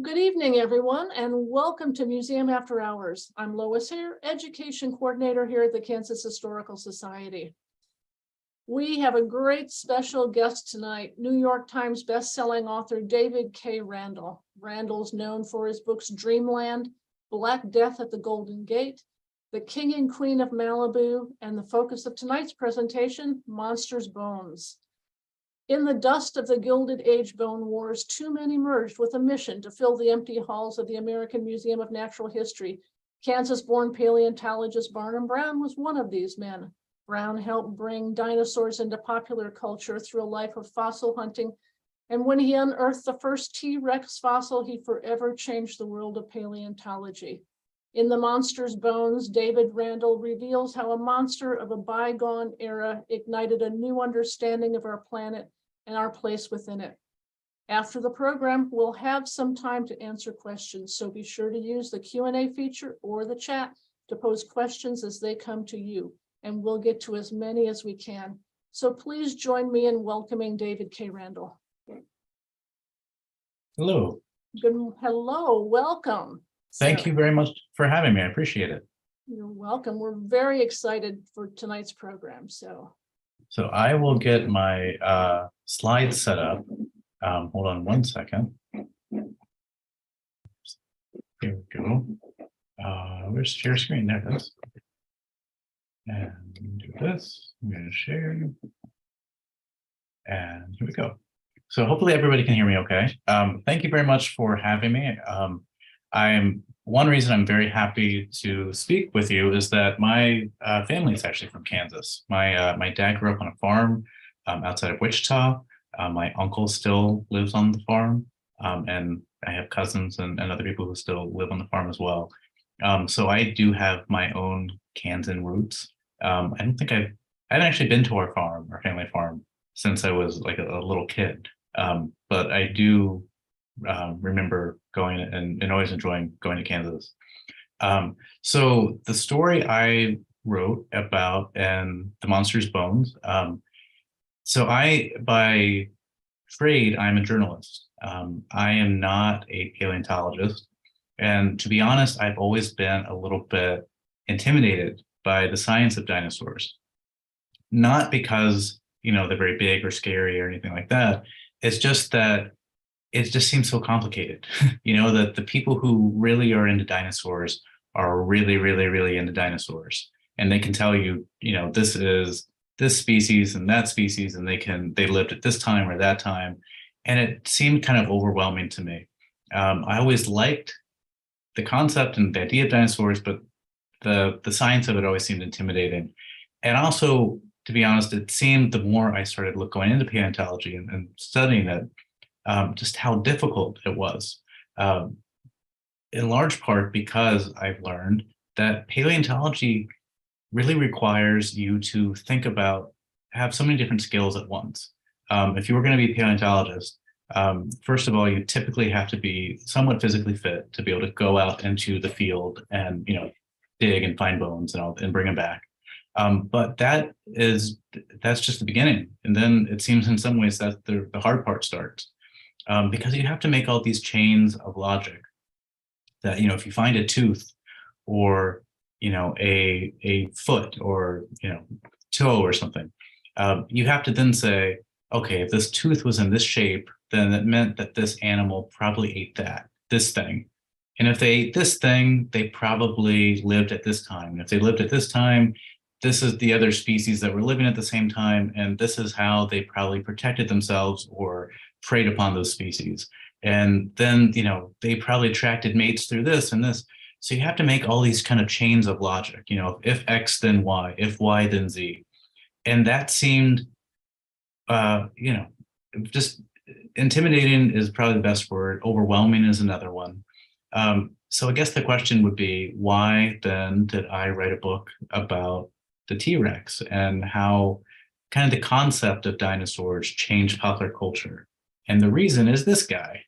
Good evening, everyone, and welcome to Museum After Hours. I'm Lois Hare, Education Coordinator here at the Kansas Historical Society. We have a great special guest tonight, New York Times bestselling author David K. Randall. Randall's known for his books Dreamland, Black Death at the Golden Gate, The King and Queen of Malibu, and the focus of tonight's presentation, Monsters' Bones. In the dust of the Gilded Age Bone Wars, two men emerged with a mission to fill the empty halls of the American Museum of Natural History. Kansas-born paleontologist Barnum Brown was one of these men. Brown helped bring dinosaurs into popular culture through a life of fossil hunting, and when he unearthed the first TRex fossil, he forever changed the world of paleontology. In The Monsters' Bones, David Randall reveals how a monster of a bygone era ignited a new understanding of our planet and our place within it. After the program, we'll have some time to answer questions, so be sure to use the Q&A feature or the chat to pose questions as they come to you, and we'll get to as many as we can. So please join me in welcoming David K. Randall. Hello. Hello, welcome. Thank you very much for having me. I appreciate it. You're welcome. We're very excited for tonight's program. So I will get my slides set up. Hold on one second. Here we go. Where's share screen? There it is. And do this. I'm going to share. And here we go. So hopefully everybody can hear me okay. Thank you very much for having me. One reason I'm very happy to speak with you is that my family is actually from Kansas. My dad grew up on a farm outside of Wichita. My uncle still lives on the farm, and I have cousins and other people who still live on the farm as well. So I do have my own Kansan roots. I haven't actually been to our farm, our family farm, since I was like a little kid. But I do remember going and always enjoying going to Kansas. So the story I wrote about and the Monsters' Bones. So by trade, I'm a journalist. I am not a paleontologist. And to be honest, I've always been a little bit intimidated by the science of dinosaurs. Not because, they're very big or scary or anything like that. It's just that it just seems so complicated, that the people who really are into dinosaurs are really, really, really into dinosaurs. And they can tell you, this is this species and that species, and they lived at this time or that time. And it seemed kind of overwhelming to me. I always liked the concept and the idea of dinosaurs, but the science of it always seemed intimidating. And also, to be honest, it seemed the more I started going into paleontology and studying it, just how difficult it was, in large part because I've learned that paleontology really requires you to have so many different skills at once. If you were going to be a paleontologist, first of all, you typically have to be somewhat physically fit to be able to go out into the field and dig and find bones and bring them back. But that's just the beginning, and then it seems in some ways that the hard part starts. Because you have to make all these chains of logic that, if you find a tooth or, a foot or, toe or something, you have to then say, okay, if this tooth was in this shape, then it meant that this animal probably ate this thing. And if they ate this thing, they probably lived at this time. And if they lived at this time, this is the other species that were living at the same time. And this is how they probably protected themselves or preyed upon those species. And then, they probably attracted mates through this and this. So you have to make all these kind of chains of logic, if X, then Y, if Y, then Z. And that seemed, just intimidating is probably the best word. Overwhelming is another one. So I guess the question would be, why then did I write a book about the T-Rex and how kind of the concept of dinosaurs changed popular culture? And the reason is this guy.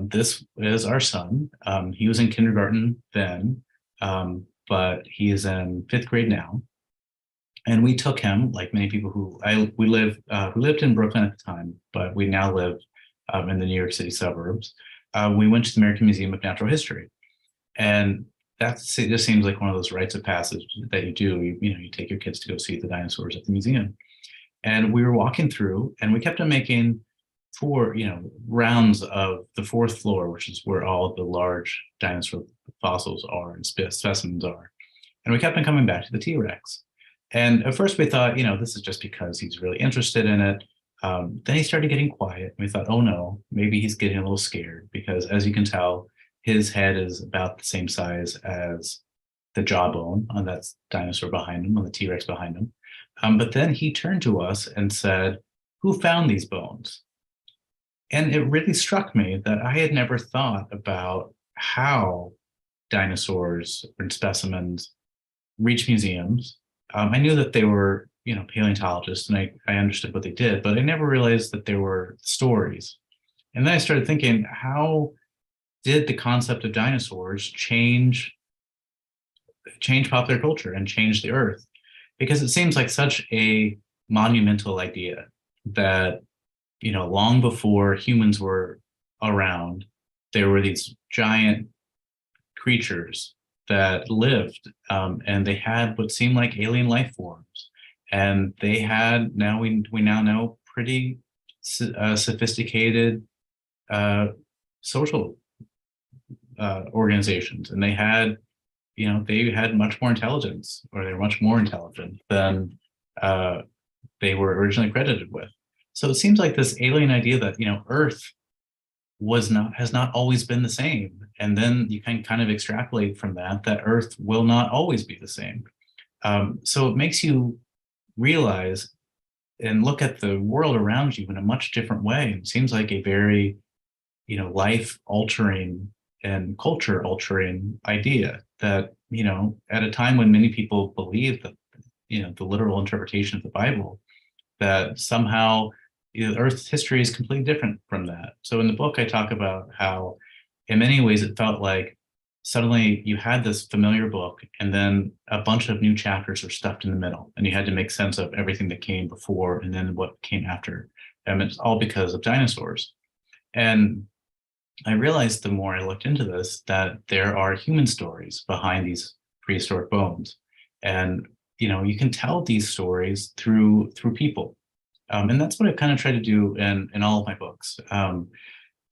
This is our son. He was in kindergarten then, but he is in 5th grade now. And we took him, like many people we lived in Brooklyn at the time, but we now live in the New York City suburbs. we went to the American Museum of Natural History. And it just seems like one of those rites of passage that you do. You take your kids to go see the dinosaurs at the museum. And we were walking through, and we kept on making rounds of the fourth floor, which is where all the large dinosaur fossils are and specimens are. And we kept on coming back to the T-Rex. And at first we thought, this is just because he's really interested in it. Then he started getting quiet. We thought, oh no, maybe he's getting a little scared, because as you can tell, his head is about the same size as the jawbone on that dinosaur behind him, on the T-Rex behind him. But then he turned to us and said, "Who found these bones?" And it really struck me that I had never thought about how dinosaurs and specimens reach museums. I knew that they were, paleontologists, and I understood what they did, but I never realized that there were stories. And then I started thinking, how did the concept of dinosaurs change popular culture and change the earth? Because it seems like such a monumental idea that, long before humans were around, there were these giant creatures that lived, and they had what seemed like alien life forms. And they had, we now know, pretty sophisticated social organizations, and they had much more intelligence, or they were much more intelligent than they were originally credited with. So it seems like this alien idea that Earth has not always been the same, and then you can kind of extrapolate from that Earth will not always be the same. So it makes you realize and look at the world around you in a much different way. It seems like a very life altering and culture altering idea that, at a time when many people believe that, the literal interpretation of the Bible, that somehow Earth's history is completely different from that. So in the book, I talk about how in many ways it felt like suddenly you had this familiar book, and then a bunch of new chapters were stuffed in the middle, and you had to make sense of everything that came before and then what came after. And it's all because of dinosaurs. And I realized the more I looked into this that there are human stories behind these prehistoric bones. And you can tell these stories through people. And that's what I kind of try to do in all of my books. One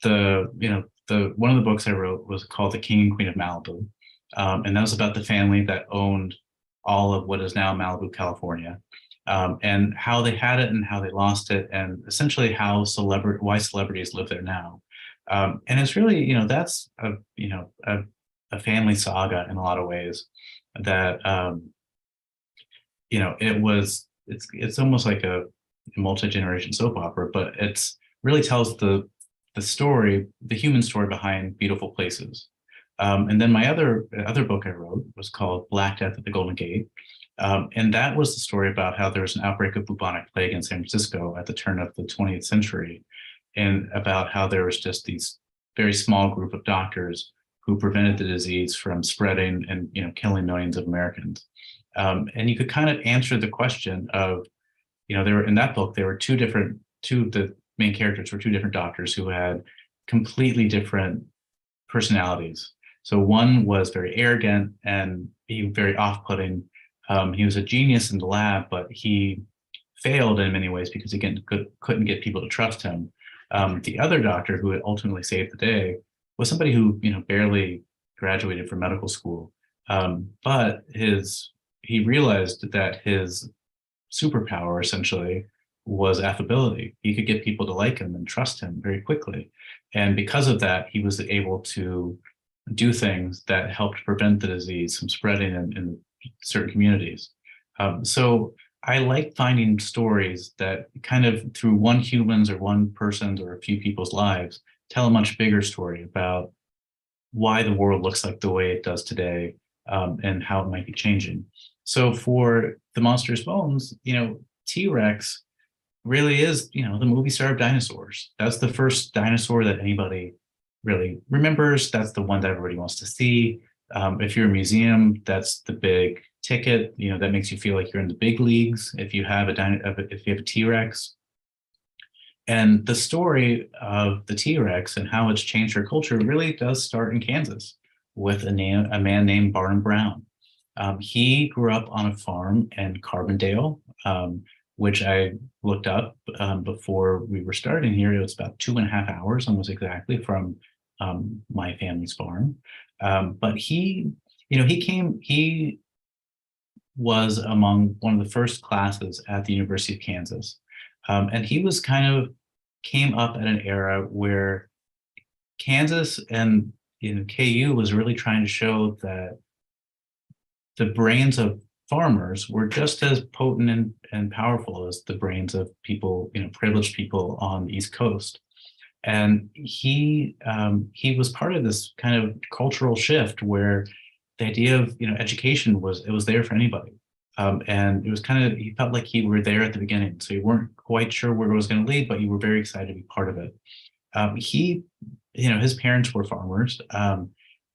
of the books I wrote was called The King and Queen of Malibu. And that was about the family that owned all of what is now Malibu, California, and how they had it and how they lost it, and essentially why celebrities live there now. And it's really, that's a family saga in a lot of ways that, it's almost like a multi-generation soap opera, but it's really tells the story, the human story behind beautiful places. And then my other book I wrote was called Black Death at the Golden Gate. And that was the story about how there was an outbreak of bubonic plague in San Francisco at the turn of the 20th century, and about how there was just these very small group of doctors who prevented the disease from spreading and killing millions of Americans. And you could kind of answer the question of, there were in that book there were two of the main characters were two different doctors who had completely different personalities. So one was very arrogant and very off-putting. He was a genius in the lab, but he failed in many ways because he couldn't get people to trust him. The other doctor who ultimately saved the day was somebody who barely graduated from medical school, but he realized that his superpower essentially was affability. He could get people to like him and trust him very quickly, and because of that, he was able to do things that helped prevent the disease from spreading in certain communities. So I like finding stories that kind of through one human's or one person's or a few people's lives tell a much bigger story about why the world looks like the way it does today, and how it might be changing. So for the Monstrous Bones, T-Rex really is, the movie star of dinosaurs. That's the first dinosaur that anybody really remembers. That's the one that everybody wants to see. If you're a museum, that's the big ticket, that makes you feel like you're in the big leagues. If you have a T-Rex, And the story of the T-Rex and how it's changed our culture really does start in Kansas with a man named Barnum Brown. He grew up on a farm in Carbondale, which I looked up before we were starting here. It was about 2.5 hours, almost exactly, from my family's farm. But he was among one of the first classes at the University of Kansas. And he was came up at an era where Kansas and KU was really trying to show that the brains of farmers were just as potent and powerful as the brains of people, privileged people on the East Coast. And he was part of this kind of cultural shift where the idea of education was there for anybody. And it was he felt like he were there at the beginning. So you weren't quite sure where it was going to lead, but you were very excited to be part of it. His parents were farmers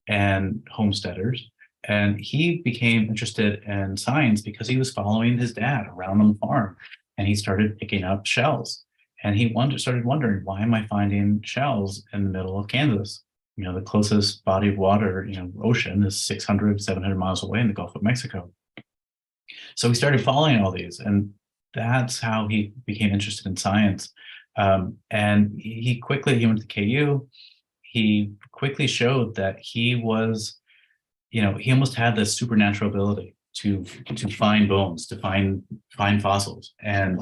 and homesteaders, and he became interested in science because he was following his dad around on the farm, and he started picking up shells. And he started wondering, why am I finding shells in the middle of Kansas? The closest body of water, ocean is 600, 700 miles away in the Gulf of Mexico. So he started following all these, and that's how he became interested in science. And he went to KU. He quickly showed that he was, he almost had this supernatural ability to find bones, to find fossils, and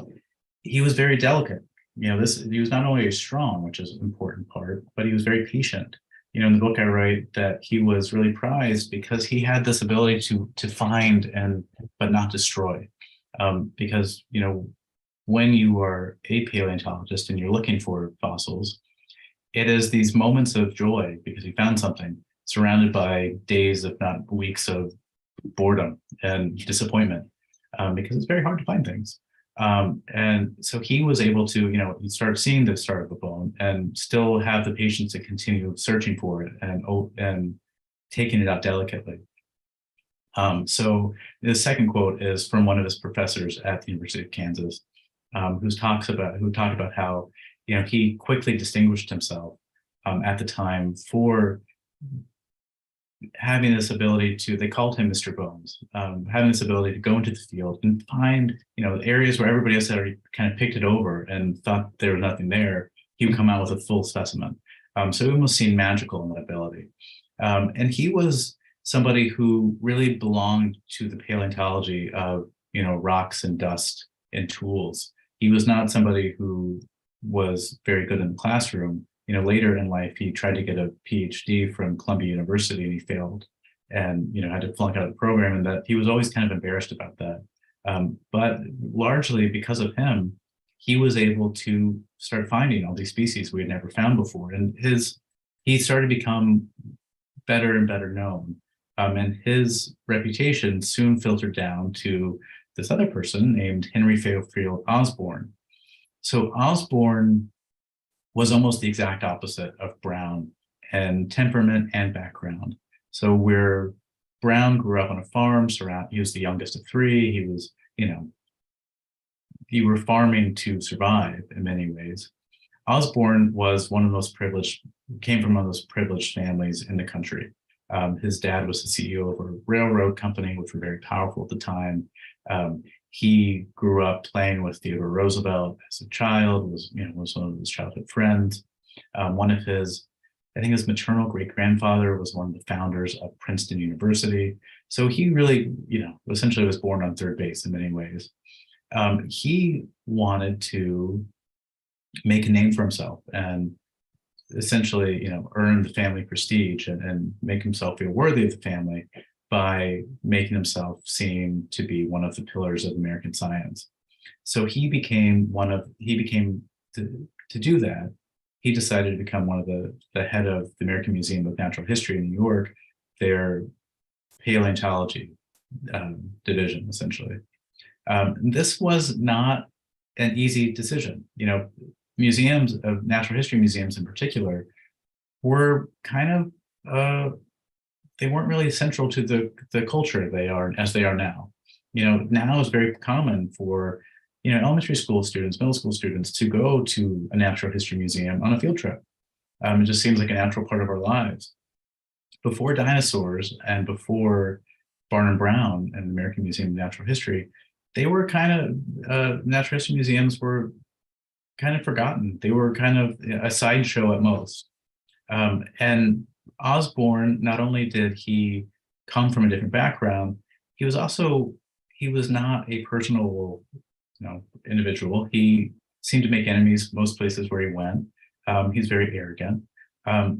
he was very delicate. He was not only very strong, which is an important part, but he was very patient. In the book I write that he was really prized because he had this ability to find but not destroy. Because when you are a paleontologist and you're looking for fossils, it is these moments of joy because you found something, surrounded by days, if not weeks, of boredom and disappointment, because it's very hard to find things. And so he was able to, start seeing the start of the bone and still have the patience to continue searching for it and taking it out delicately. So the second quote is from one of his professors at the University of Kansas, who talked about how he quickly distinguished himself at the time for having this ability they called him Mr. Bones, having this ability to go into the field and find, areas where everybody else had already kind of picked it over and thought there was nothing there. He would come out with a full specimen. So it almost seemed magical in that ability. And he was somebody who really belonged to the paleontology of, rocks and dust and tools. He was not somebody who was very good in the classroom. Later in life, he tried to get a PhD from Columbia University and he failed and, had to flunk out of the program, and that he was always kind of embarrassed about that. But largely because of him, he was able to start finding all these species we had never found before. And he started to become better and better known. And his reputation soon filtered down to this other person named Henry Fairfield Osborne. So Osborne was almost the exact opposite of Brown in temperament and background. So where Brown grew up on a farm, he was the youngest of three. He was, you were farming to survive in many ways. Osborne was came from one of those privileged families in the country. His dad was the CEO of a railroad company, which were very powerful at the time. He grew up playing with Theodore Roosevelt as a child, was one of his childhood friends. I think his maternal great-grandfather was one of the founders of Princeton University. So he really, essentially was born on third base in many ways. He wanted to make a name for himself and essentially, earn the family prestige and make himself feel worthy of the family by making himself seem to be one of the pillars of American science. So to do that, he decided to become one of the head of the American Museum of Natural History in New York, their paleontology division, essentially. This was not an easy decision. Museums of natural history museums in particular were they weren't really central to the culture they are now. Now it's very common for elementary school students, middle school students to go to a natural history museum on a field trip. It just seems like a natural part of our lives. Before Dinosaurs and before Barnum Brown and the American Museum of Natural History, they were natural history museums were kind of forgotten. They were kind of a sideshow at most. And Osborne, not only did he come from a different background, he was not a personable, individual. He seemed to make enemies most places where he went. He's very arrogant.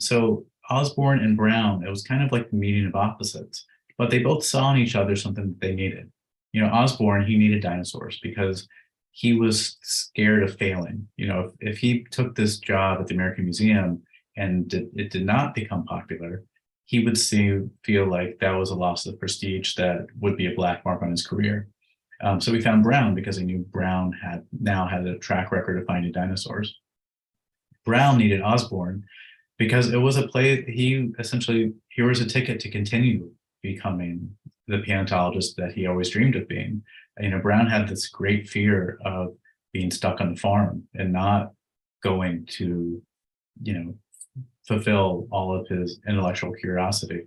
So Osborne and Brown, it was kind of like the meeting of opposites, but they both saw in each other something that they needed. Osborne, he needed dinosaurs because he was scared of failing. If he took this job at the American Museum and it did not become popular, he would feel like that was a loss of prestige that would be a black mark on his career. So we found Brown because he knew Brown had a track record of finding dinosaurs. Brown needed Osborne because it was a play. Here was a ticket to continue becoming the paleontologist that he always dreamed of being. Brown had this great fear of being stuck on the farm and not going to, fulfill all of his intellectual curiosity.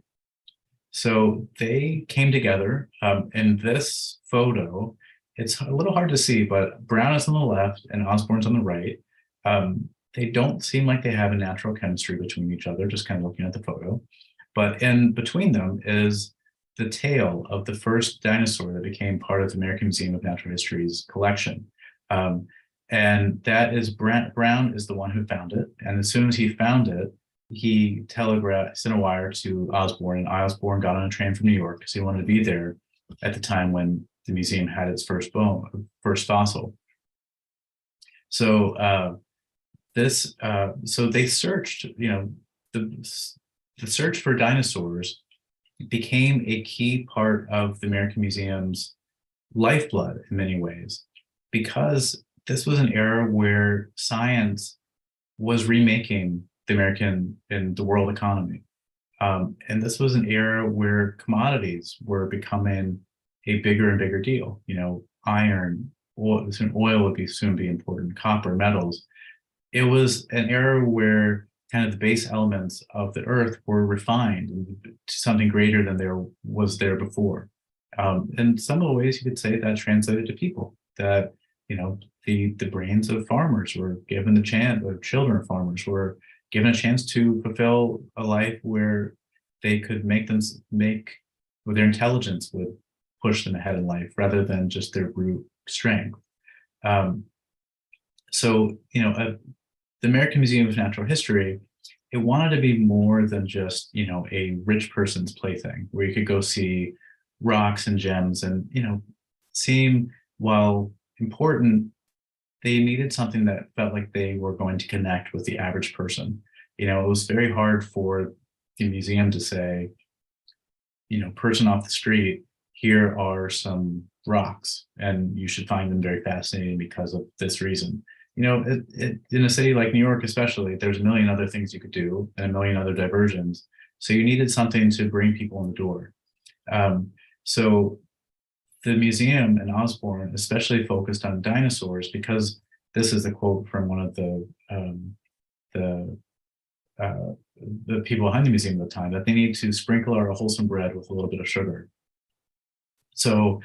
So they came together. In this photo, it's a little hard to see, but Brown is on the left and Osborne's on the right. They don't seem like they have a natural chemistry between each other, just kind of looking at the photo. But in between them is the tail of the first dinosaur that became part of the American Museum of Natural History's collection. And that is Brent Brown is the one who found it. And as soon as he found it, he sent a wire to Osborne, and Osborne got on a train from New York because he wanted to be there at the time when the museum had its first fossil. So so they searched, the search for dinosaurs became a key part of the American Museum's lifeblood in many ways, because this was an era where science was remaking the American and the world economy. And this was an era where commodities were becoming a bigger and bigger deal. Iron, oil would soon be important, copper, metals. It was an era where kind of the base elements of the earth were refined to something greater than there was there before. In some of the ways you could say that translated to people, that, the brains of farmers were given the chance, or children of farmers were given a chance to fulfill a life where they could where their intelligence would push them ahead in life rather than just their brute strength. So, the American Museum of Natural History, it wanted to be more than just, a rich person's plaything where you could go see rocks and gems and, while important, they needed something that felt like they were going to connect with the average person. It was very hard for the museum to say, person off the street, here are some rocks and you should find them very fascinating because of this reason. In a city like New York, especially, there's a million other things you could do and a million other diversions. So you needed something to bring people in the door. So the museum and Osborne especially focused on dinosaurs because this is a quote from one of the people behind the museum at the time, that they need to sprinkle our wholesome bread with a little bit of sugar. So,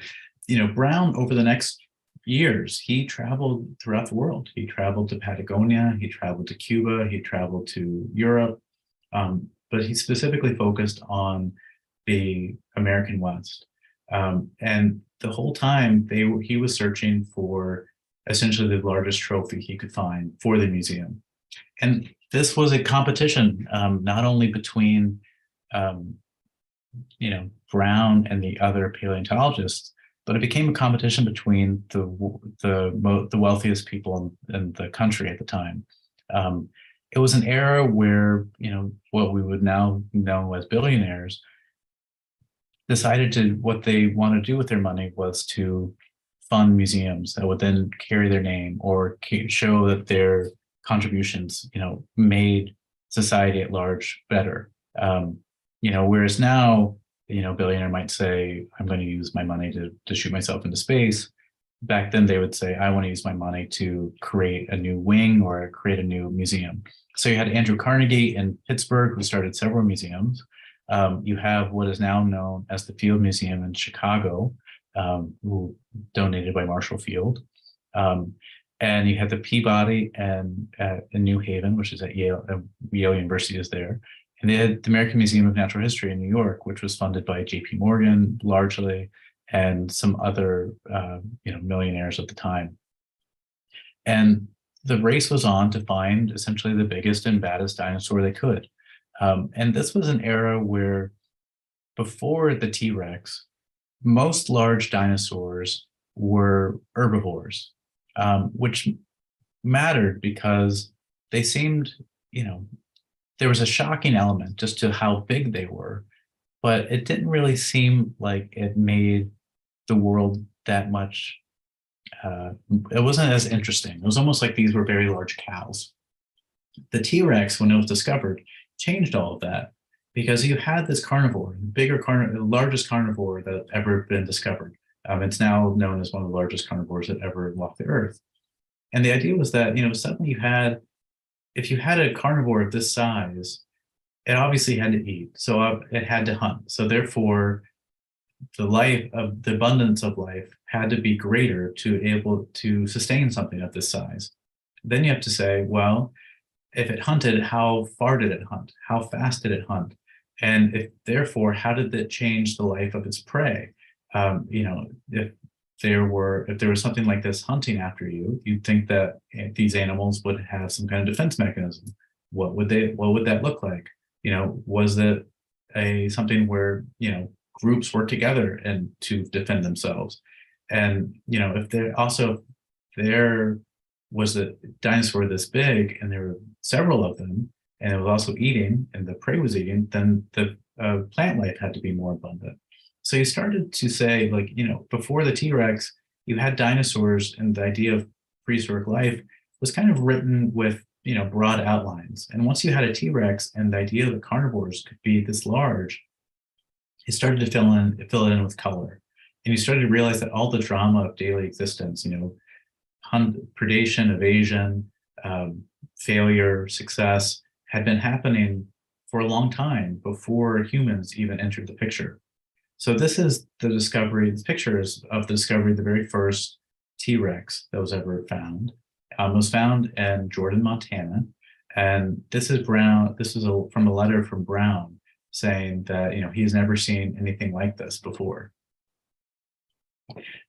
Brown, over the next years, he traveled throughout the world. He traveled to Patagonia, he traveled to Cuba, he traveled to Europe, but he specifically focused on the American West. And the whole time he was searching for essentially the largest trophy he could find for the museum. And this was a competition, not only between, Brown and the other paleontologists, but it became a competition between the wealthiest people in the country at the time. It was an era where, what we would now know as billionaires decided what they want to do with their money was to fund museums that would then carry their name or show that their contributions, made society at large better. Whereas now, billionaire might say, I'm going to use my money to shoot myself into space. back then they would say, I want to use my money to create a new wing or create a new museum. So you had Andrew Carnegie in Pittsburgh, who started several museums. You have what is now known as the Field Museum in Chicago, who donated by Marshall Field. And you had the Peabody and in New Haven, which is at Yale, Yale University is there. And they had the American Museum of Natural History in New York, which was funded by J.P. Morgan largely, and some other millionaires at the time. And the race was on to find essentially the biggest and baddest dinosaur they could. And this was an era where before the T-Rex, most large dinosaurs were herbivores, which mattered because they seemed, there was a shocking element just to how big they were, but it didn't really seem like it made the world that much. It wasn't as interesting. It was almost like these were very large cows. The T-Rex, when it was discovered, changed all of that because you had this carnivore, the largest carnivore that ever been discovered. It's now known as one of the largest carnivores that ever walked the earth. And the idea was that, suddenly if you had a carnivore of this size, it obviously had to eat. So it had to hunt. So therefore, the abundance of life had to be greater to able to sustain something of this size. Then you have to say, well, if it hunted, how far did it hunt? How fast did it hunt? And therefore, how did it change the life of its prey? If there was something like this hunting after you, you'd think that these animals would have some kind of defense mechanism. What would that look like? Was it something where groups work together and to defend themselves? And if there was a dinosaur this big and there were several of them, and it was also eating, and the prey was eating, then the plant life had to be more abundant. So you started to say, before the T-Rex, you had dinosaurs, and the idea of prehistoric life was kind of written with, broad outlines. And once you had a T-Rex and the idea that carnivores could be this large, it started to fill it in with color. And you started to realize that all the drama of daily existence, predation, evasion, failure, success, had been happening for a long time before humans even entered the picture. So this is the pictures of the discovery of the very first T-Rex that was ever found. It was found in Jordan, Montana. And this is Brown. This is from a letter from Brown saying that, he's never seen anything like this before.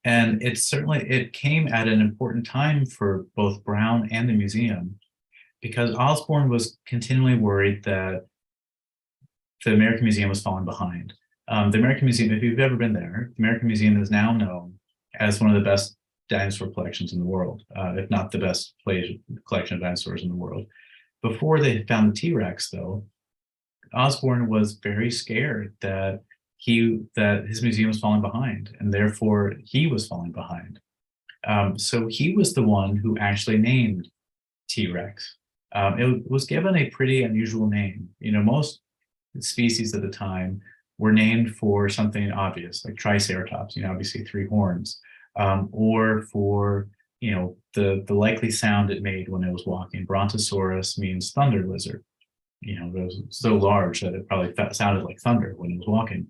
And it came at an important time for both Brown and the museum, because Osborne was continually worried that the American Museum was falling behind. The American Museum, if you've ever been there, the American Museum is now known as one of the best dinosaur collections in the world, if not the best collection of dinosaurs in the world. Before they found the T-Rex, though, Osborne was very scared that his museum was falling behind, and therefore he was falling behind. So he was the one who actually named T-Rex. It was given a pretty unusual name. Most species at the time were named for something obvious, like Triceratops, obviously 3 horns, or for, the likely sound it made when it was walking. Brontosaurus means thunder lizard. It was so large that it probably sounded like thunder when it was walking.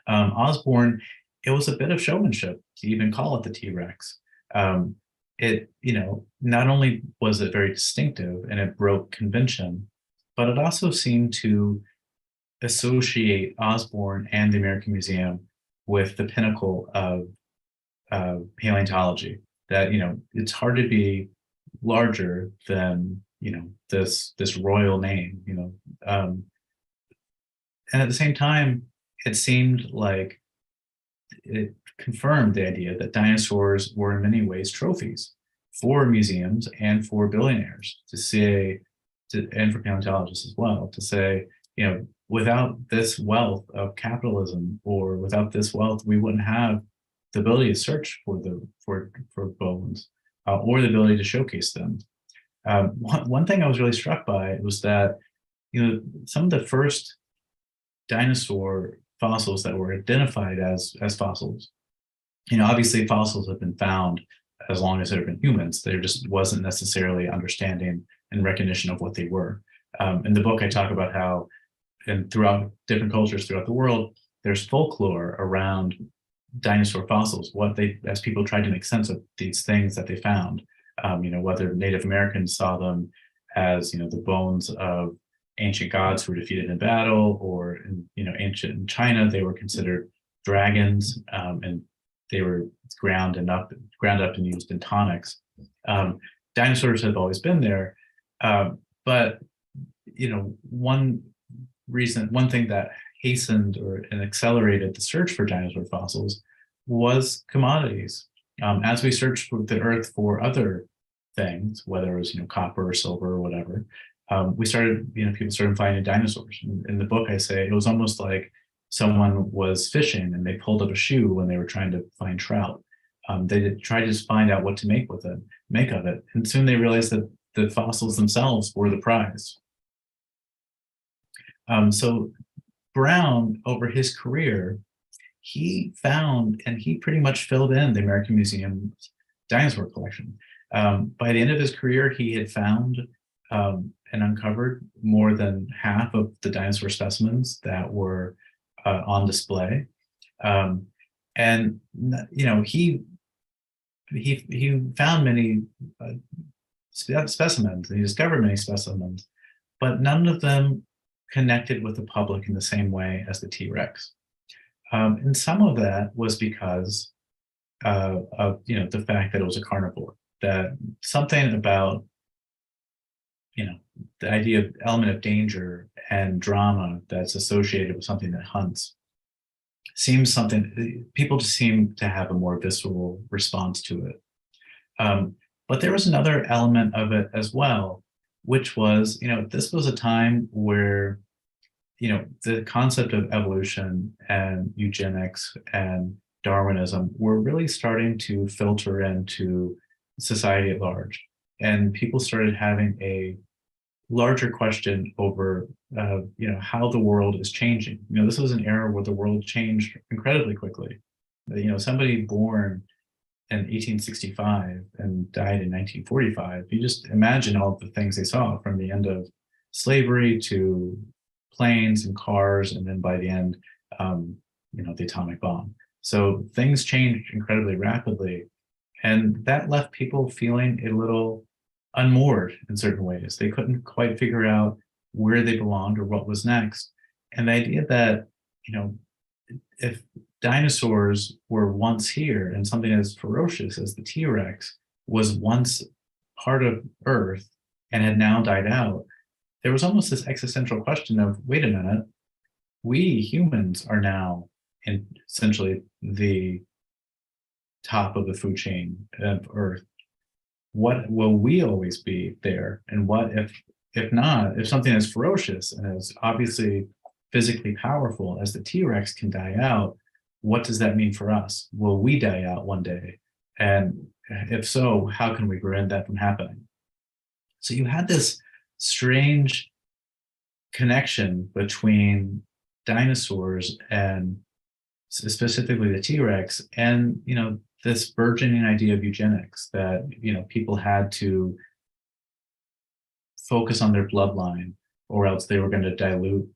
Osborne, it was a bit of showmanship to even call it the T-Rex. Not only was it very distinctive and it broke convention, but it also seemed to associate Osborne and the American Museum with the pinnacle of paleontology. That, it's hard to be larger than, this royal name, and at the same time, it seemed like it confirmed the idea that dinosaurs were in many ways trophies for museums and for billionaires and for paleontologists as well, to say, without this wealth of capitalism, or without this wealth, we wouldn't have the ability to search for bones, or the ability to showcase them. One thing I was really struck by was that, some of the first dinosaur fossils that were identified as fossils Obviously fossils have been found as long as there have been humans. There just wasn't necessarily understanding and recognition of what they were. In the book, I talk about how, and throughout different cultures throughout the world, there's folklore around dinosaur fossils, as people tried to make sense of these things that they found, whether Native Americans saw them as, the bones of ancient gods who were defeated in battle, or in, ancient China, they were considered dragons, and they were ground up and used in tonics. Dinosaurs have always been there, but one thing that hastened and accelerated the search for dinosaur fossils was commodities. As we searched the earth for other things, whether it was copper or silver or whatever, we started, people started finding dinosaurs. In the book, I say it was almost like someone was fishing and they pulled up a shoe when they were trying to find trout. They tried to just find out what to make of it, and soon they realized that the fossils themselves were the prize. So Brown, over his career, he found and he pretty much filled in the American Museum's dinosaur collection. By the end of his career, he had found and uncovered more than half of the dinosaur specimens that were on display. And he found many specimens, and he discovered many specimens, but none of them connected with the public in the same way as the T-Rex. And some of that was because of the fact that it was a carnivore, that something about the idea of element of danger and drama that's associated with something that hunts seems something people just seem to have a more visceral response to it. But there was another element of it as well, which was, this was a time where, the concept of evolution and eugenics and Darwinism were really starting to filter into society at large. And people started having a larger question over, how the world is changing. This was an era where the world changed incredibly quickly. Somebody born in 1865 and died in 1945, you just imagine all the things they saw, from the end of slavery to planes and cars, and then by the end, the atomic bomb. So things changed incredibly rapidly, and that left people feeling a little unmoored in certain ways. They couldn't quite figure out where they belonged or what was next. And the idea that, if dinosaurs were once here, and something as ferocious as the T-Rex was once part of Earth and had now died out, there was almost this existential question of, wait a minute, we humans are now in essentially the top of the food chain of Earth. What will we always be there? And what if not, if something as ferocious and as obviously physically powerful as the T-Rex can die out, what does that mean for us? Will we die out one day? And if so, how can we prevent that from happening? So you had this strange connection between dinosaurs and specifically the T-Rex, and this burgeoning idea of eugenics, that people had to focus on their bloodline, or else they were going to dilute.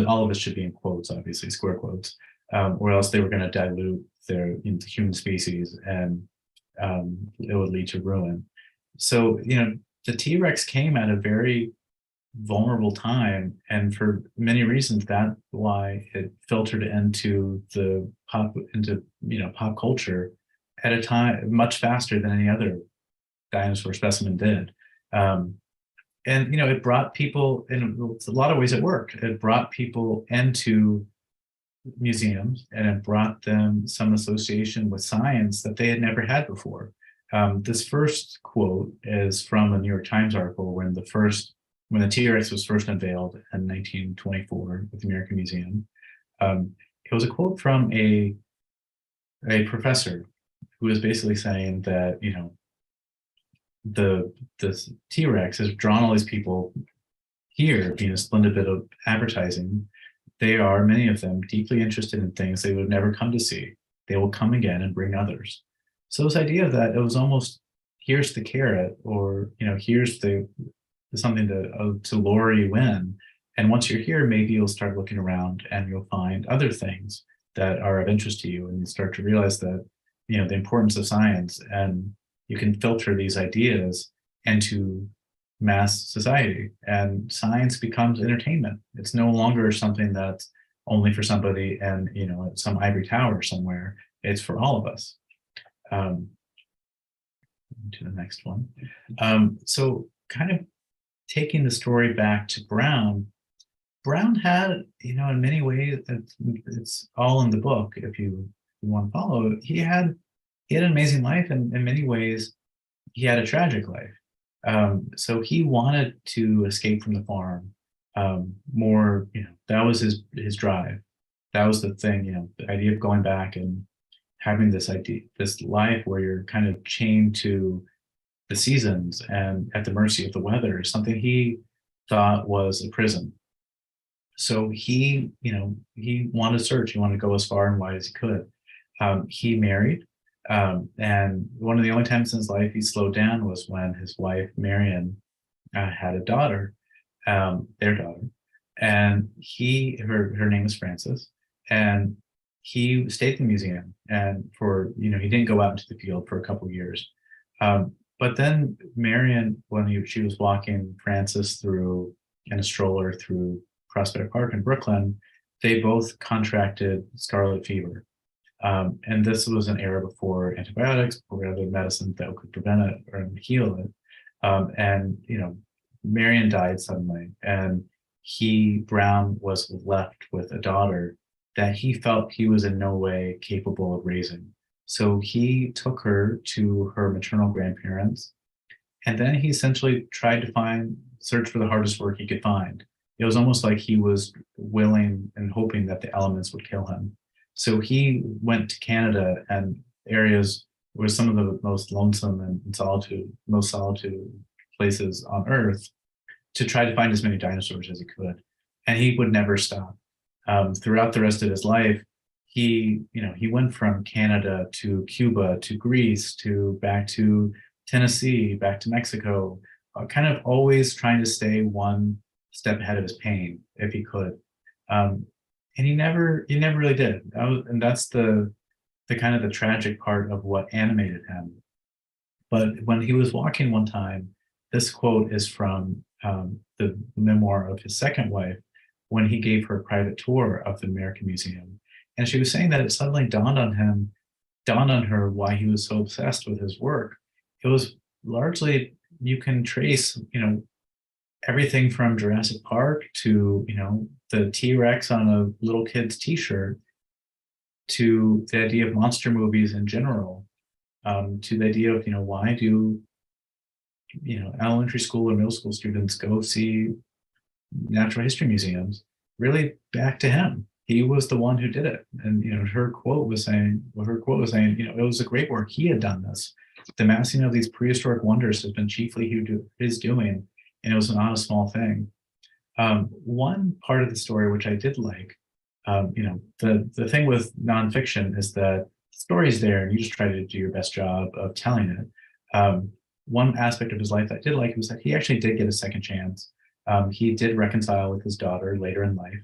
All of it should be in quotes, obviously, square quotes, or else they were going to dilute their the human species, and it would lead to ruin. So the T-Rex came at a very vulnerable time, and for many reasons, that's why it filtered into pop culture at a time much faster than any other dinosaur specimen did. And it brought people, in a lot of ways it worked. It brought people into museums, and it brought them some association with science that they had never had before. This first quote is from a New York Times article when the T-Rex was first unveiled in 1924 at the American Museum. It was a quote from a professor who was basically saying that, the T-Rex has drawn all these people here, being a splendid bit of advertising. They are, many of them, deeply interested in things they would have never come to see. they will come again and bring others. So this idea that it was almost, here's the carrot, or here's the something to lure you in. And once you're here, maybe you'll start looking around and you'll find other things that are of interest to you, and you start to realize that the importance of science, and you can filter these ideas into mass society, and science becomes entertainment. It's no longer something that's only for somebody and at some ivory tower somewhere. It's for all of us. To the next one. So kind of taking the story back to Brown had, in many ways, it's all in the book if you want to follow. He had an amazing life, and in many ways he had a tragic life. So he wanted to escape from the farm more. That was his drive. That was the thing. The idea of going back and having this life where you're kind of chained to the seasons and at the mercy of the weather, is something he thought was a prison. So he wanted to search. He wanted to go as far and wide as he could. He married, and one of the only times in his life he slowed down was when his wife Marion had a daughter, their daughter, and her name was Frances, and he stayed in the museum, and he didn't go out into the field for a couple of years. But then Marion, when she was walking Frances in a stroller through Prospect Park in Brooklyn, they both contracted scarlet fever. And this was an era before antibiotics, before other medicines that could prevent it or heal it. And Marion died suddenly, and Brown was left with a daughter that he felt he was in no way capable of raising. So he took her to her maternal grandparents, and then he essentially tried to search for the hardest work he could find. It was almost like he was willing and hoping that the elements would kill him. So he went to Canada and areas where some of the most lonesome and most solitude places on Earth, to try to find as many dinosaurs as he could. And he would never stop. Throughout the rest of his life, he went from Canada to Cuba to Greece to back to Tennessee, back to Mexico, kind of always trying to stay one step ahead of his pain if he could. And he never really did. And that's the kind of the tragic part of what animated him. But when he was walking one time, this quote is from the memoir of his second wife, when he gave her a private tour of the American Museum. And she was saying that it suddenly dawned on her why he was so obsessed with his work. It was largely, you can trace, everything from Jurassic Park to, the T-Rex on a little kid's t-shirt, to the idea of monster movies in general, to the idea of, why do, elementary school or middle school students go see natural history museums? Really back to him. He was the one who did it. And, her quote was saying, it was a great work. He had done this. The massing of these prehistoric wonders has been chiefly his doing, and it was not a small thing. One part of the story which I did like, the thing with nonfiction is that the story's there and you just try to do your best job of telling it. One aspect of his life that I did like was that he actually did get a second chance. He did reconcile with his daughter later in life.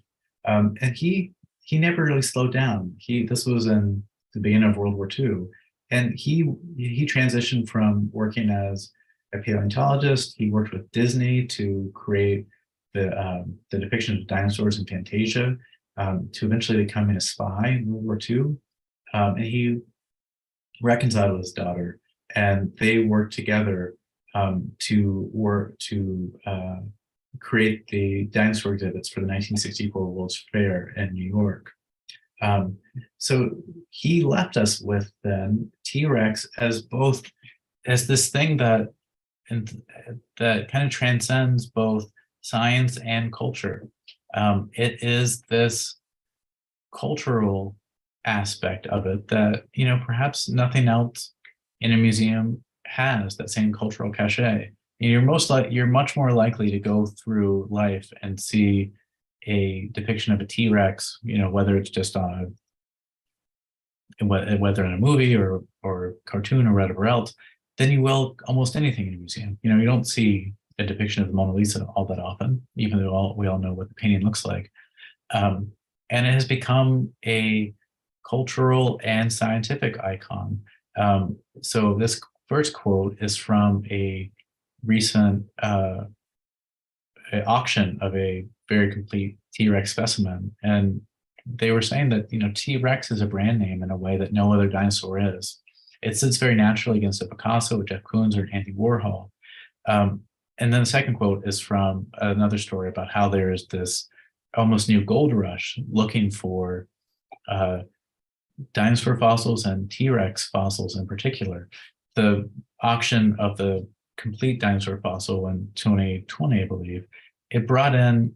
And he never really slowed down. This was in the beginning of World War II. And he transitioned from working as a paleontologist. He worked with Disney to create the depiction of dinosaurs in Fantasia, to eventually becoming a spy in World War II. And he reconciled with his daughter, and they worked together to create the dinosaur exhibits for the 1964 World's Fair in New York. So he left us with then T-Rex as this thing that kind of transcends both science and culture. It is this cultural aspect of it that, perhaps nothing else in a museum has that same cultural cachet. You're much more likely to go through life and see a depiction of a T-Rex, whether it's just on whether in a movie or cartoon or whatever else, than you will almost anything in a museum. You don't see a depiction of the Mona Lisa all that often, even though we all know what the painting looks like. Um, and it has become a cultural and scientific icon. So this first quote is from a recent auction of a very complete T-Rex specimen. And they were saying that, T-Rex is a brand name in a way that no other dinosaur is. It sits very naturally against a Picasso, a Jeff Koons, or an Andy Warhol. And then the second quote is from another story about how there is this almost new gold rush looking for dinosaur fossils and T-Rex fossils in particular. The auction of the complete dinosaur fossil in 2020, I believe, it brought in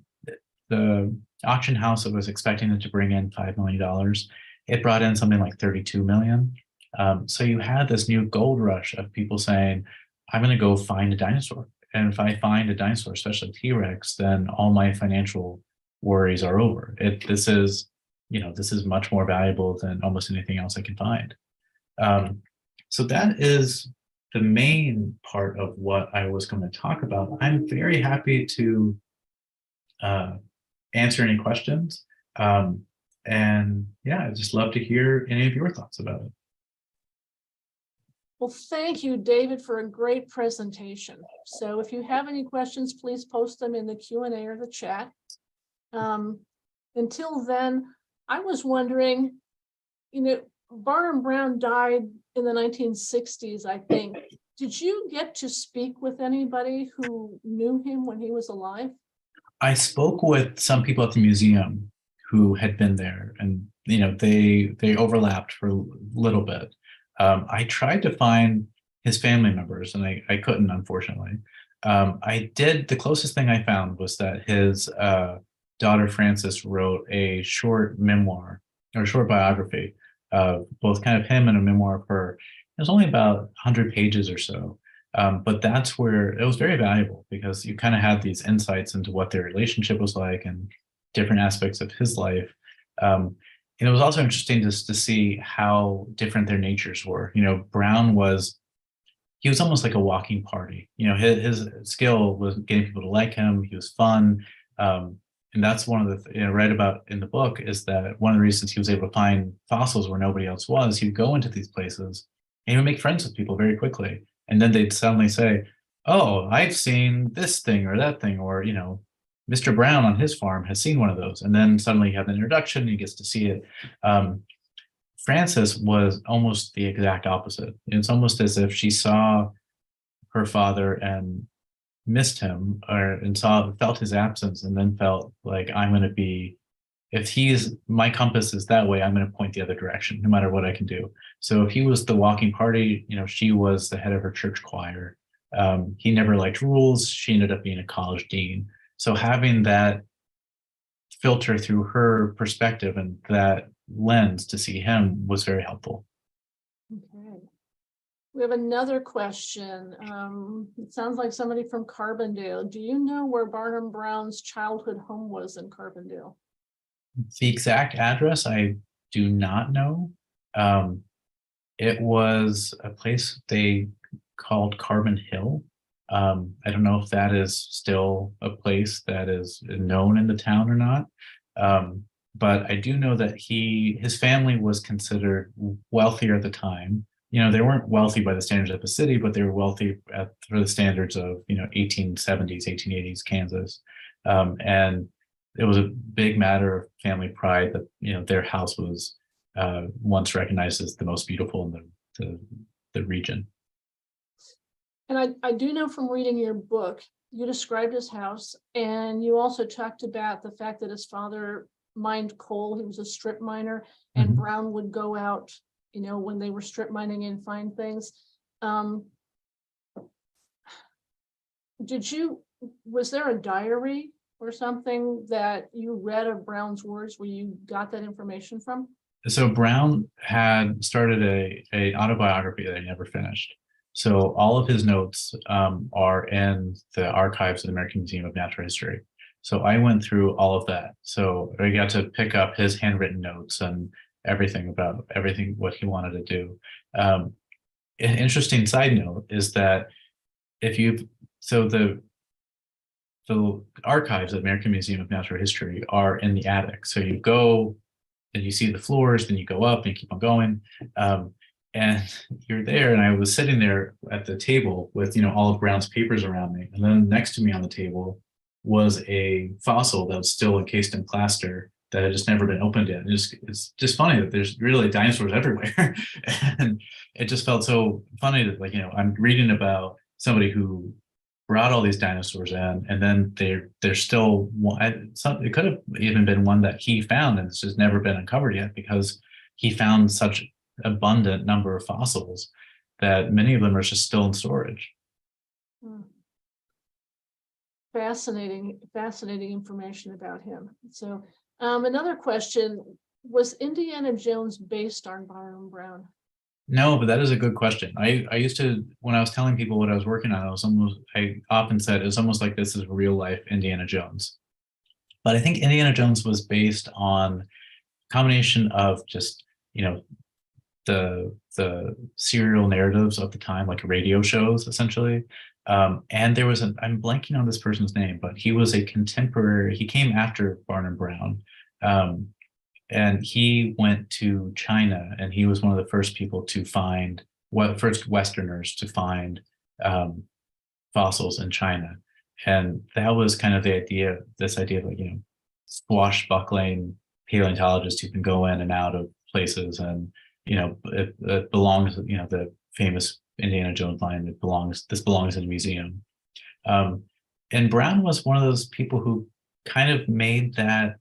the auction house that was expecting it to bring in $5 million. It brought in something like 32 million. So you had this new gold rush of people saying, I'm going to go find a dinosaur. And if I find a dinosaur, especially T-Rex, then all my financial worries are over. This is much more valuable than almost anything else I can find. So that is the main part of what I was going to talk about. I'm very happy to answer any questions. And yeah, I'd just love to hear any of your thoughts about it. Well, thank you, David, for a great presentation. So if you have any questions, please post them in the Q&A or the chat. Until then, I was wondering, Barnum Brown died in the 1960s, I think. Did you get to speak with anybody who knew him when he was alive? I spoke with some people at the museum who had been there, and they overlapped for a little bit. I tried to find his family members, and I couldn't, unfortunately. The closest thing I found was that his daughter Frances wrote a short memoir or short biography of both kind of him and a memoir of her. It was only about 100 pages or so. But that's where it was very valuable, because you kind of had these insights into what their relationship was like and different aspects of his life. And it was also interesting just to see how different their natures were. Brown he was almost like a walking party. His skill was getting people to like him. He was fun. And that's one of the I read about in the book, is that one of the reasons he was able to find fossils where nobody else was. He'd go into these places and he would make friends with people very quickly. And then they'd suddenly say, oh, I've seen this thing or that thing, or, Mr. Brown on his farm has seen one of those. And then suddenly you have an introduction and he gets to see it. Frances was almost the exact opposite. It's almost as if she saw her father and missed him, and felt his absence, and then felt like, I'm going to be, if my compass is that way, I'm going to point the other direction, no matter what I can do. So if he was the walking party, she was the head of her church choir. He never liked rules. She ended up being a college dean. So having that filter through her perspective and that lens to see him was very helpful. Okay. We have another question. It sounds like somebody from Carbondale. Do you know where Barnum Brown's childhood home was in Carbondale? The exact address, I do not know. It was a place they called Carbon Hill. I don't know if that is still a place that is known in the town or not. But I do know that his family was considered wealthier at the time. They weren't wealthy by the standards of the city, but they were wealthy for the standards of 1870s, 1880s Kansas. And it was a big matter of family pride that their house was once recognized as the most beautiful in the region. And I do know from reading your book, you described his house, and you also talked about the fact that his father mined coal. He was a strip miner, and Mm-hmm. Brown would go out, when they were strip mining, and find things. Was there a diary or something that you read of Brown's words where you got that information from? So Brown had started a autobiography that he never finished. So all of his notes are in the archives of the American Museum of Natural History. So I went through all of that. So I got to pick up his handwritten notes and everything about everything what he wanted to do. An interesting side note is that if you so the archives at American Museum of Natural History are in the attic. So you go and you see the floors, then you go up and you keep on going. And you're there, and I was sitting there at the table with, all of Brown's papers around me. And then next to me on the table was a fossil that was still encased in plaster that had just never been opened yet. It's just funny that there's really dinosaurs everywhere. And it just felt so funny that, I'm reading about somebody who brought all these dinosaurs in, and then they're still it could have even been one that he found and it's just never been uncovered yet, because he found such abundant number of fossils that many of them are just still in storage. Fascinating information about him. So another question, was Indiana Jones based on Barnum Brown? No, but that is a good question. I used to, when I was telling people what I was working on, I often said it's almost like this is real life Indiana Jones. But I think Indiana Jones was based on a combination of just, the serial narratives of the time, like radio shows, essentially. And there was I'm blanking on this person's name, but he was a contemporary, he came after Barnum Brown. And he went to China, and he was one of the first people to find, first Westerners to find fossils in China. And that was kind of this idea of swashbuckling paleontologists who can go in and out of places, and it belongs, the famous Indiana Jones line, this belongs in a museum. And Brown was one of those people who kind of made that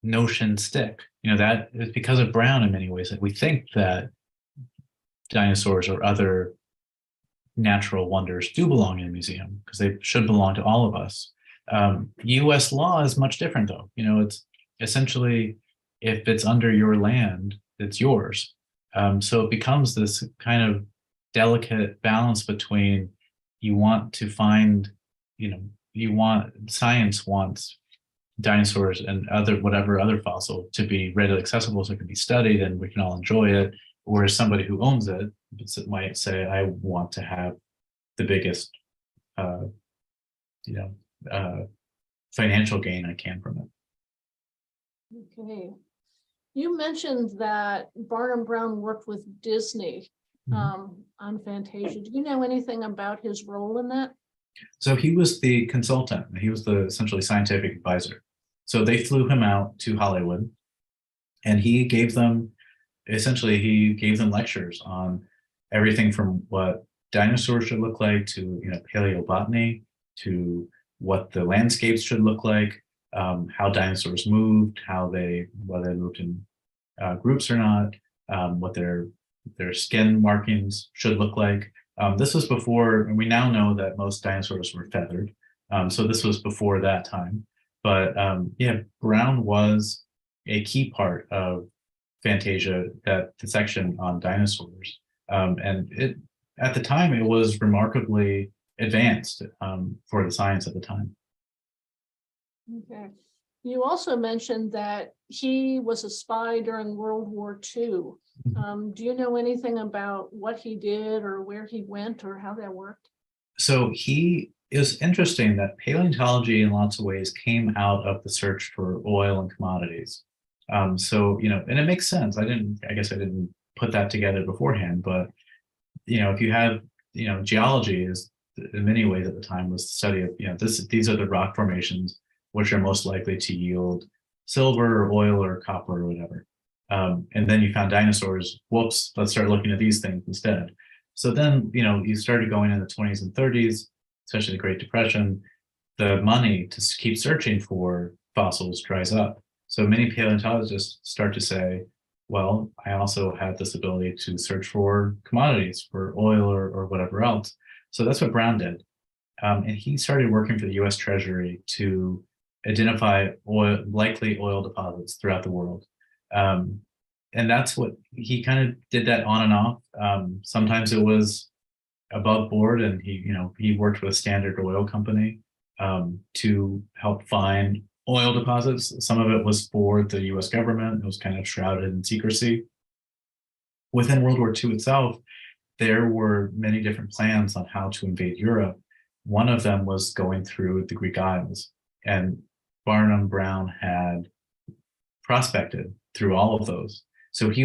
notion stick. That is because of Brown in many ways that we think that dinosaurs or other natural wonders do belong in a museum, because they should belong to all of us. US law is much different, though. It's essentially, if it's under your land, it's yours. So it becomes this kind of delicate balance between, you want to find, science wants dinosaurs and whatever other fossil to be readily accessible so it can be studied and we can all enjoy it. Whereas somebody who owns it might say, I want to have the biggest, financial gain I can from it. Okay. You mentioned that Barnum Brown worked with Disney on Fantasia. Do you know anything about his role in that? So he was the consultant. He was the essentially scientific advisor. So they flew him out to Hollywood, and he gave them lectures on everything from what dinosaurs should look like to paleobotany, to what the landscapes should look like, how dinosaurs moved, whether they moved in groups or not, what their skin markings should look like. This was before, and we now know that most dinosaurs were feathered. So this was before that time. But Brown was a key part of Fantasia, the section on dinosaurs. And at the time, it was remarkably advanced for the science at the time. Okay. You also mentioned that he was a spy during World War II. Do you know anything about what he did or where he went or how that worked? So it was interesting that paleontology in lots of ways came out of the search for oil and commodities. And it makes sense. I guess I didn't put that together beforehand, but if you have, geology is in many ways at the time was the study of, these are the rock formations which are most likely to yield silver or oil or copper or whatever. And then you found dinosaurs. Whoops, let's start looking at these things instead. So then, you started going in the 20s and 30s, especially the Great Depression, the money to keep searching for fossils dries up. So many paleontologists start to say, well, I also have this ability to search for commodities, for oil or whatever else. So that's what Brown did. And he started working for the US Treasury to identify likely oil deposits throughout the world. And that's what he kind of did that on and off. Sometimes it was above board, and he worked with Standard Oil Company to help find oil deposits. Some of it was for the US government. It was kind of shrouded in secrecy. Within World War II itself, there were many different plans on how to invade Europe. One of them was going through the Greek Isles, and Barnum Brown had prospected through all of those. So he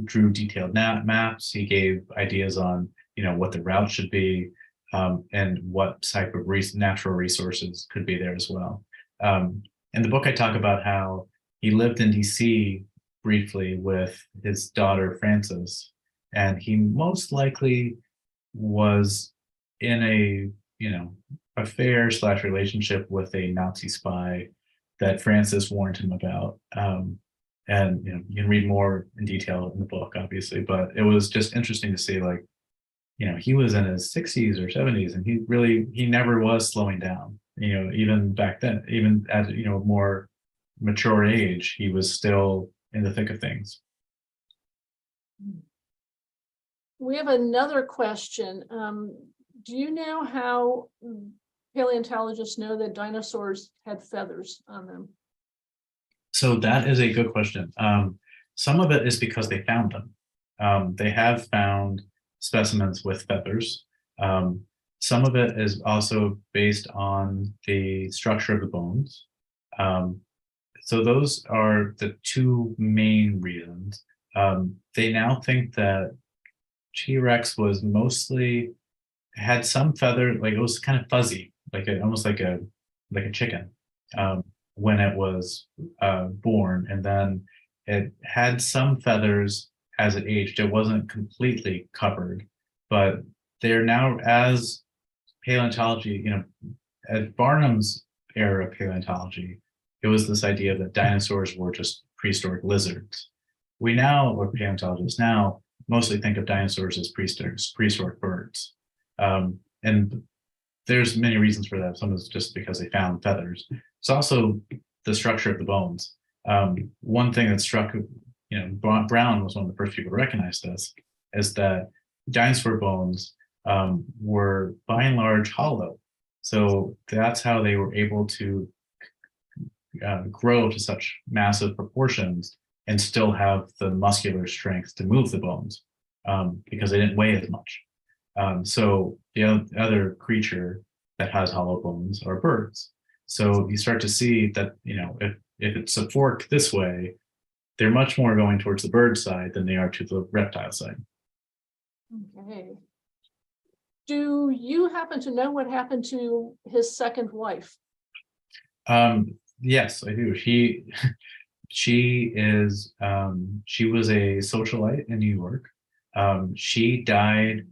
drew detailed maps. He gave ideas on what the route should be, and what type of natural resources could be there as well. In the book, I talk about how he lived in DC briefly with his daughter Frances, and he most likely was in a affair / relationship with a Nazi spy that Frances warned him about. And you can read more in detail in the book, obviously, but it was just interesting to see, like, he was in his 60s or 70s, and he never was slowing down. Even back then, even at more mature age, he was still in the thick of things. We have another question. Do you know how paleontologists know that dinosaurs had feathers on them? So that is a good question. Some of it is because they found them. They have found specimens with feathers. Some of it is also based on the structure of the bones. So those are the two main reasons. They now think that T-Rex was mostly had some feather, like it was kind of fuzzy, almost like a chicken, when it was born, and then it had some feathers as it aged. It wasn't completely covered, but they're now, as paleontology, at Barnum's era of paleontology, it was this idea that dinosaurs were just prehistoric lizards. We now, or paleontologists now, mostly think of dinosaurs as prehistoric birds. And there's many reasons for that. Some is just because they found feathers. It's also the structure of the bones. One thing that struck, Brown was one of the first people to recognize this, is that dinosaur bones were by and large hollow. So that's how they were able to grow to such massive proportions and still have the muscular strength to move the bones, because they didn't weigh as much. So the other creature that has hollow bones are birds. So you start to see that, if it's a fork this way, they're much more going towards the bird side than they are to the reptile side. Okay. Do you happen to know what happened to his second wife? Yes, I do. She was a socialite in New York. She died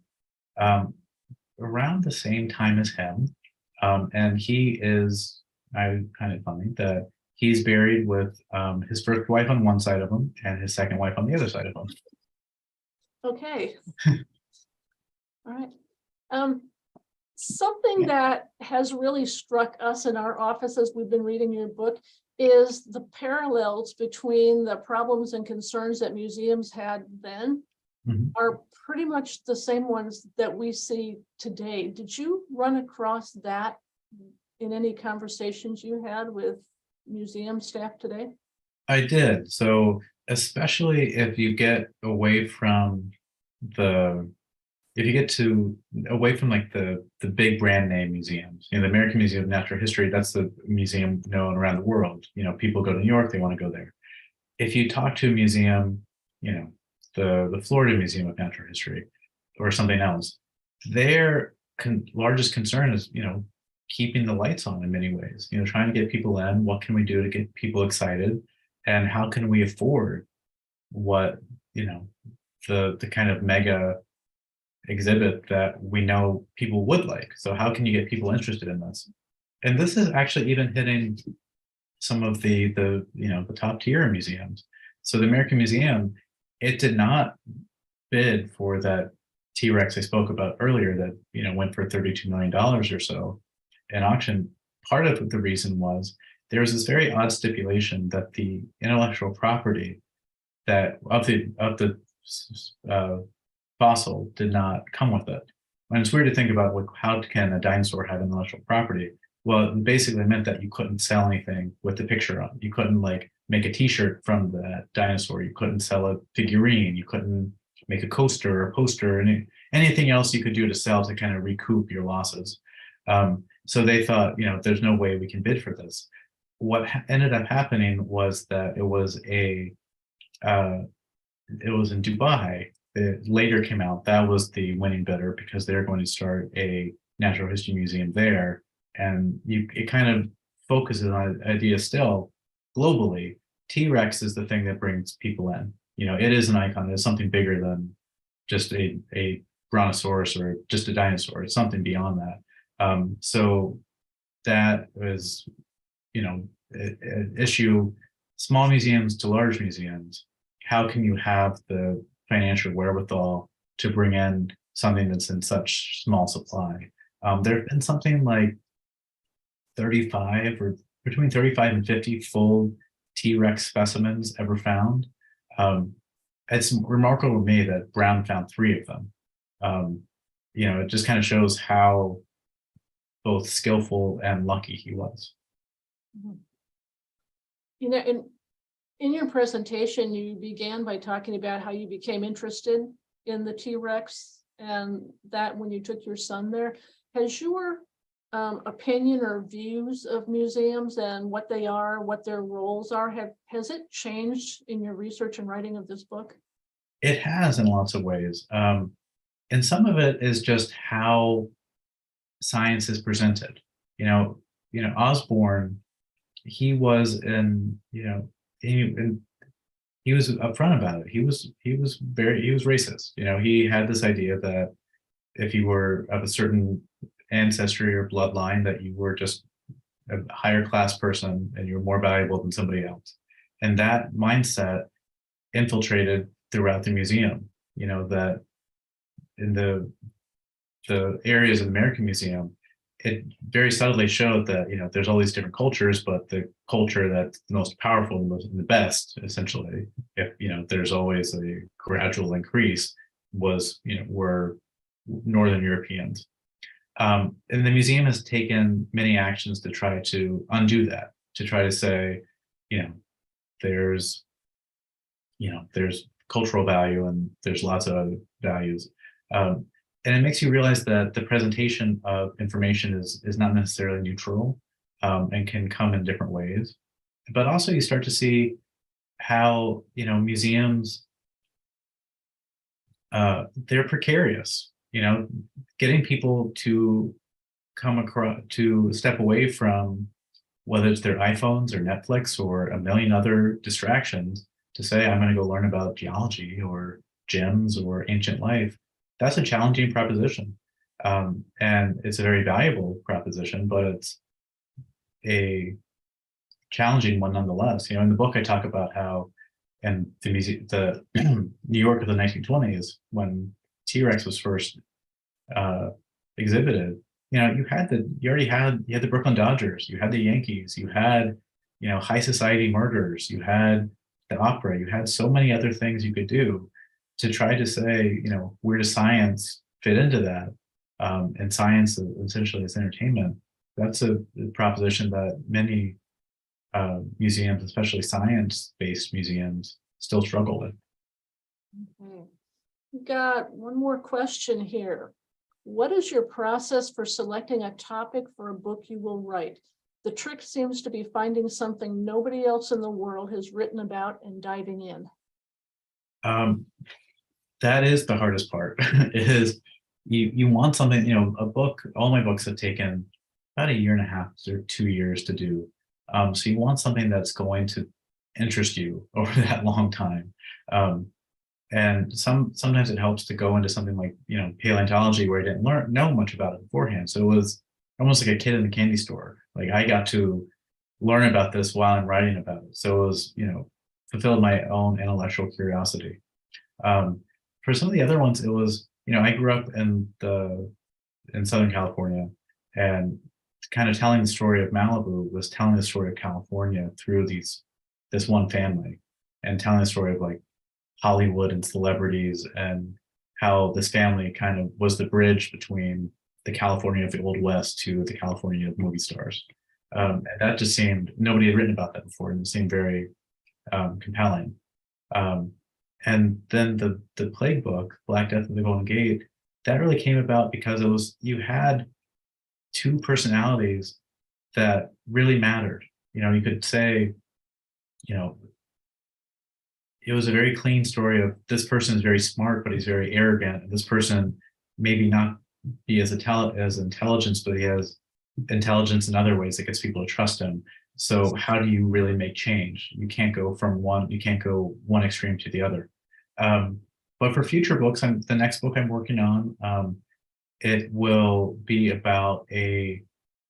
around the same time as him. And he is, I kind of funny that he's buried with his first wife on one side of him and his second wife on the other side of him. Okay. All right. Something that has really struck us in our office as we've been reading your book is the parallels between the problems and concerns that museums had then are pretty much the same ones that we see today. Did you run across that in any conversations you had with museum staff today? I did. So especially if you get away from away from like the big brand name museums, the American Museum of Natural History, that's the museum known around the world. People go to New York, they want to go there. If you talk to a museum, the Florida Museum of Natural History or something else, their largest concern is, keeping the lights on in many ways, trying to get people in. What can we do to get people excited? And how can we afford what, the kind of mega exhibit that we know people would like? So how can you get people interested in this? And this is actually even hitting some of the top tier museums. So the American Museum, it did not bid for that T-Rex I spoke about earlier that went for $32 million or so in auction. Part of the reason was there was this very odd stipulation that the intellectual property that of the fossil did not come with it. And it's weird to think about how can a dinosaur have intellectual property? Well, it basically meant that you couldn't sell anything with the picture on. You couldn't like make a T-shirt from that dinosaur. You couldn't sell a figurine. You couldn't make a coaster or poster, and anything else you could do to sell to kind of recoup your losses. So they thought, there's no way we can bid for this. What ended up happening was that it was in Dubai. It later came out that was the winning bidder because they're going to start a natural history museum there, and it kind of focuses on an idea still globally. T-Rex is the thing that brings people in. It is an icon. It's something bigger than just a brontosaurus or just a dinosaur. It's something beyond that. So that was, an issue. Small museums to large museums. How can you have the financial wherewithal to bring in something that's in such small supply? There have been something like 35 or between 35 and 50 full T-Rex specimens ever found. It's remarkable to me that Brown found 3 of them. It just kind of shows how both skillful and lucky he was. In your presentation, you began by talking about how you became interested in the T-Rex, and that when you took your son there. Has your opinion or views of museums and what they are, what their roles are, has it changed in your research and writing of this book? It has in lots of ways. And some of it is just how science is presented. Osborne, he was he was upfront about it. He was racist. He had this idea that if you were of a certain ancestry or bloodline, that you were just a higher class person and you're more valuable than somebody else. And that mindset infiltrated throughout the museum. That in the areas of the American Museum, it very subtly showed that there's all these different cultures, but the culture that's the most powerful and the best, essentially, if there's always a gradual increase, were Northern Europeans. And the museum has taken many actions to try to undo that, to try to say, there's cultural value and there's lots of other values. And it makes you realize that the presentation of information is not necessarily neutral, and can come in different ways. But also you start to see how, museums, they're precarious, getting people to come across, to step away from whether it's their iPhones or Netflix or a million other distractions to say, I'm going to go learn about geology or gems or ancient life. That's a challenging proposition. And it's a very valuable proposition, but it's a challenging one nonetheless. In the book, I talk about how in the New York of the 1920s, when T-Rex was first exhibited, you had the Brooklyn Dodgers, you had the Yankees, you had, high society murders, you had the opera, you had so many other things you could do to try to say, where does science fit into that? And science essentially is entertainment. That's a proposition that many museums, especially science-based museums, still struggle with. Okay. We've got one more question here. What is your process for selecting a topic for a book you will write? The trick seems to be finding something nobody else in the world has written about and diving in. That is the hardest part. Is you want something, a book. All my books have taken about 1.5 years or 2 years to do. So you want something that's going to interest you over that long time. And sometimes it helps to go into something like paleontology, where I didn't know much about it beforehand. So it was almost like a kid in the candy store. Like I got to learn about this while I'm writing about it. So it was fulfilled my own intellectual curiosity. For some of the other ones, it was I grew up in Southern California, and kind of telling the story of Malibu was telling the story of California through this one family, and telling the story of like Hollywood and celebrities, and how this family kind of was the bridge between the California of the Old West to the California of movie stars. And that just seemed, nobody had written about that before, and it seemed very compelling. And then the plague book, Black Death of the Golden Gate, that really came about because it was, you had two personalities that really mattered. You know, you could say, you know, it was a very clean story of this person is very smart, but he's very arrogant. And this person maybe not be as intelligence, but he has intelligence in other ways that gets people to trust him. So how do you really make change? You can't go from one, you can't go one extreme to the other. But for future books, the next book I'm working on, it will be about a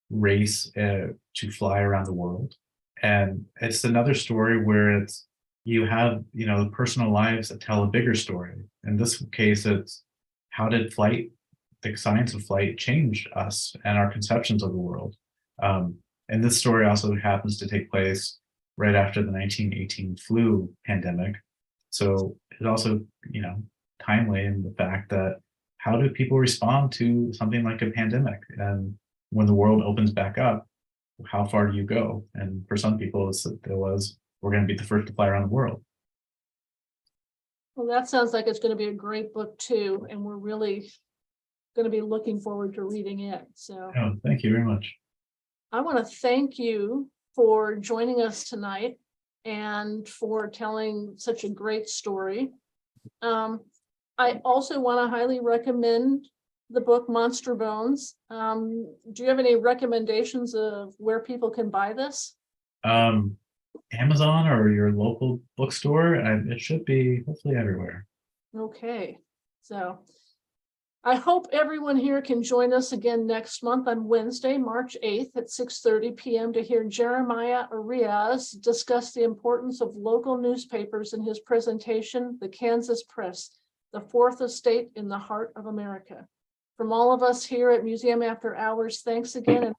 race to fly around the world. And it's another story where it's, you have, you know, the personal lives that tell a bigger story. In this case, it's how did flight, the science of flight, change us and our conceptions of the world. And this story also happens to take place right after the 1918 flu pandemic. So it's also, you know, timely in the fact that how do people respond to something like a pandemic? And when the world opens back up, how far do you go? And for some people, we're going to be the first to fly around the world. Well, that sounds like it's going to be a great book too, and we're really going to be looking forward to reading it. So, oh, thank you very much. I want to thank you for joining us tonight and for telling such a great story. I also want to highly recommend the book Monster Bones. Do you have any recommendations of where people can buy this? Amazon or your local bookstore. It should be hopefully everywhere. Okay, so I hope everyone here can join us again next month on Wednesday, March 8th at 6:30 p.m. to hear Jeremiah Arias discuss the importance of local newspapers in his presentation, The Kansas Press, the Fourth Estate in the Heart of America. From all of us here at Museum After Hours, thanks again and